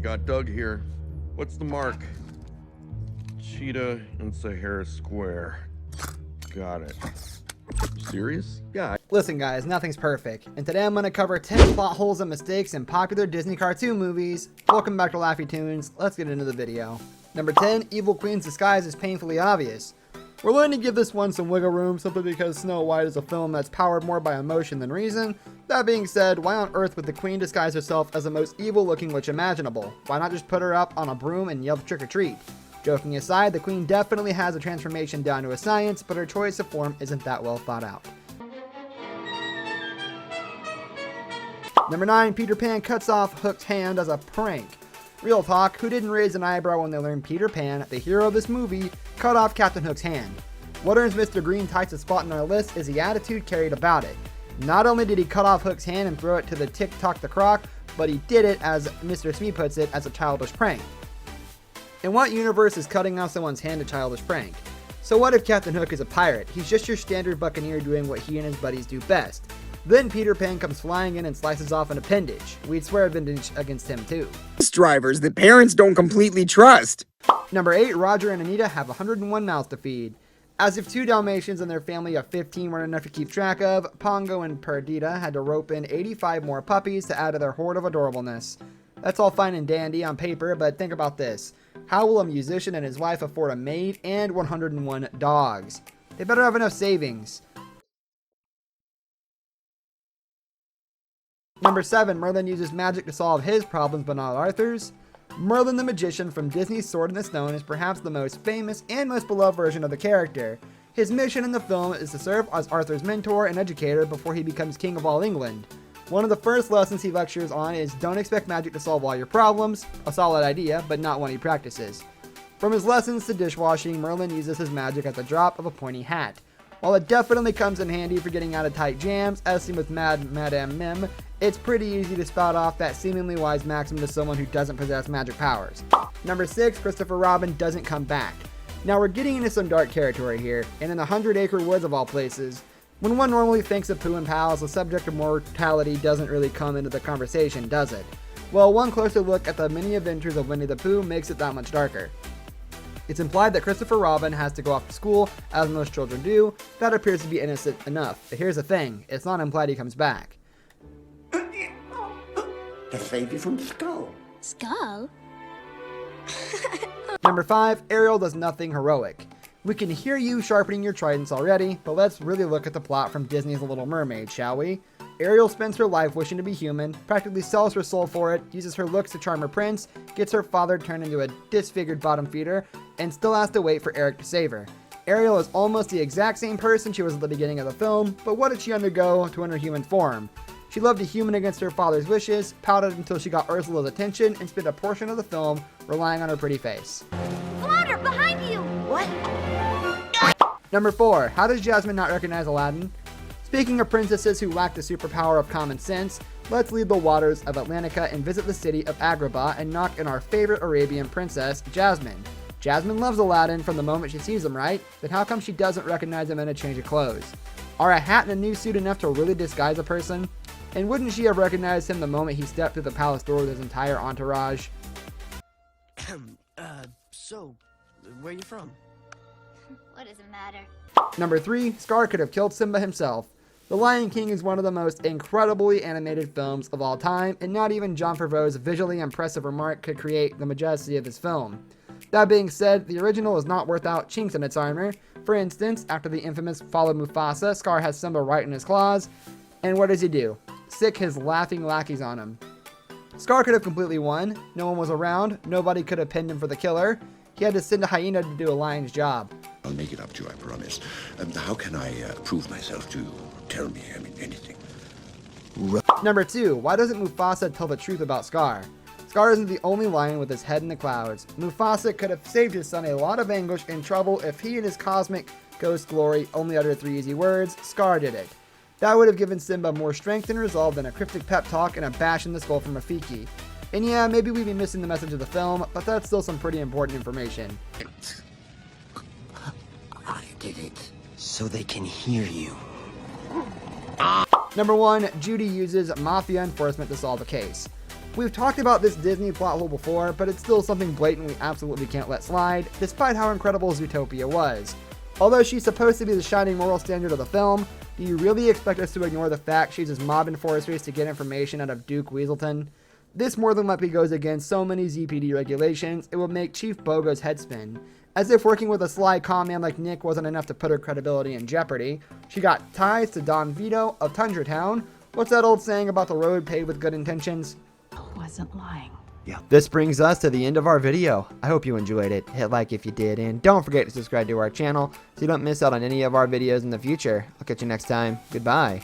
got Doug here. What's the mark? Cheetah and Sahara Square. Got it. You serious? Yeah. Listen guys, nothing's perfect, and today I'm going to cover 10 plot holes and mistakes in popular Disney cartoon movies. Welcome back to Laffy Tunes, let's get into the video. Number 10, Evil Queen's disguise is painfully obvious. We're willing to give this one some wiggle room simply because Snow White is a film that's powered more by emotion than reason. That being said, why on earth would the Queen disguise herself as the most evil looking witch imaginable? Why not just put her up on a broom and yell trick or treat? Joking aside, the Queen definitely has a transformation down to a science, but her choice of form isn't that well thought out. Number 9, Peter Pan cuts off Hook's hand as a prank. Real talk, who didn't raise an eyebrow when they learned Peter Pan, the hero of this movie, cut off Captain Hook's hand? What earns Mr. Green Tights a spot on our list is the attitude carried about it. Not only did he cut off Hook's hand and throw it to the Tick-Tock the Croc, but he did it, as Mr. Smee puts it, as a childish prank. In what universe is cutting off someone's hand a childish prank? So what if Captain Hook is a pirate? He's just your standard buccaneer doing what he and his buddies do best. Then Peter Pan comes flying in and slices off an appendage. We'd swear vintage against him too. Drivers that parents don't completely trust. Number 8, Roger and Anita have 101 mouths to feed. As if 2 Dalmatians and their family of 15 weren't enough to keep track of, Pongo and Perdita had to rope in 85 more puppies to add to their horde of adorableness. That's all fine and dandy on paper, but think about this. How will a musician and his wife afford a maid and 101 dogs? They better have enough savings. Number 7, Merlin uses magic to solve his problems but not Arthur's. Merlin the Magician from Disney's Sword in the Stone is perhaps the most famous and most beloved version of the character. His mission in the film is to serve as Arthur's mentor and educator before he becomes king of all England. One of the first lessons he lectures on is don't expect magic to solve all your problems, a solid idea, but not one he practices. From his lessons to dishwashing, Merlin uses his magic at the drop of a pointy hat. While it definitely comes in handy for getting out of tight jams, as seen with Madame Mim, it's pretty easy to spout off that seemingly wise maxim to someone who doesn't possess magic powers. Number 6, Christopher Robin doesn't come back. Now we're getting into some dark territory here, and in the 100-acre woods of all places. When one normally thinks of Pooh and pals, the subject of mortality doesn't really come into the conversation, does it? Well, one closer look at the many adventures of Winnie the Pooh makes it that much darker. It's implied that Christopher Robin has to go off to school, as most children do. That appears to be innocent enough. But here's the thing, it's not implied he comes back. To save you from Skull. Skull? Number 5, Ariel does nothing heroic. We can hear you sharpening your tridents already, but let's really look at the plot from Disney's The Little Mermaid, shall we? Ariel spends her life wishing to be human, practically sells her soul for it, uses her looks to charm her prince, gets her father turned into a disfigured bottom feeder, and still has to wait for Eric to save her. Ariel is almost the exact same person she was at the beginning of the film, but what did she undergo to enter human form? She loved a human against her father's wishes, pouted until she got Ursula's attention, and spent a portion of the film relying on her pretty face. Flounder, behind you! What? Number 4, how does Jasmine not recognize Aladdin? Speaking of princesses who lack the superpower of common sense, let's leave the waters of Atlantica and visit the city of Agrabah and knock in our favorite Arabian princess, Jasmine. Jasmine loves Aladdin from the moment she sees him, right? Then how come she doesn't recognize him in a change of clothes? Are a hat and a new suit enough to really disguise a person? And wouldn't she have recognized him the moment he stepped through the palace door with his entire entourage? So, where you from? What does it matter? Number 3, Scar could have killed Simba himself. The Lion King is one of the most incredibly animated films of all time, and not even Jon Favreau's visually impressive remark could create the majesty of this film. That being said, the original is not without chinks in its armor. For instance, after the infamous fall of Mufasa, Scar has Simba right in his claws, and what does he do? Sick his laughing lackeys on him. Scar could have completely won, no one was around, nobody could have pinned him for the killer. He had to send a hyena to do a lion's job. I'll make it up to you, I promise. How can I prove myself to you? Tell me, anything. Number 2, why doesn't Mufasa tell the truth about Scar? Scar isn't the only lion with his head in the clouds. Mufasa could have saved his son a lot of anguish and trouble if he and his cosmic ghost glory only uttered 3 easy words. Scar did it. That would have given Simba more strength and resolve than a cryptic pep talk and a bash in the skull from Rafiki. And yeah, maybe we'd be missing the message of the film, but that's still some pretty important information. I did it. So they can hear you. Number 1, Judy uses mafia enforcement to solve a case. We've talked about this Disney plot hole before, but it's still something blatant we absolutely can't let slide, despite how incredible Zootopia was. Although she's supposed to be the shining moral standard of the film, do you really expect us to ignore the fact she uses mob enforcers to get information out of Duke Weaselton? This more than likely goes against so many ZPD regulations, it would make Chief Bogo's head spin. As if working with a sly con man like Nick wasn't enough to put her credibility in jeopardy, she got ties to Don Vito of Tundra Town. What's that old saying about the road paved with good intentions? Wasn't lying. This brings us to the end of our video. I hope you enjoyed it. Hit like if you did, and don't forget to subscribe to our channel so you don't miss out on any of our videos in the future. I'll catch you next time. Goodbye.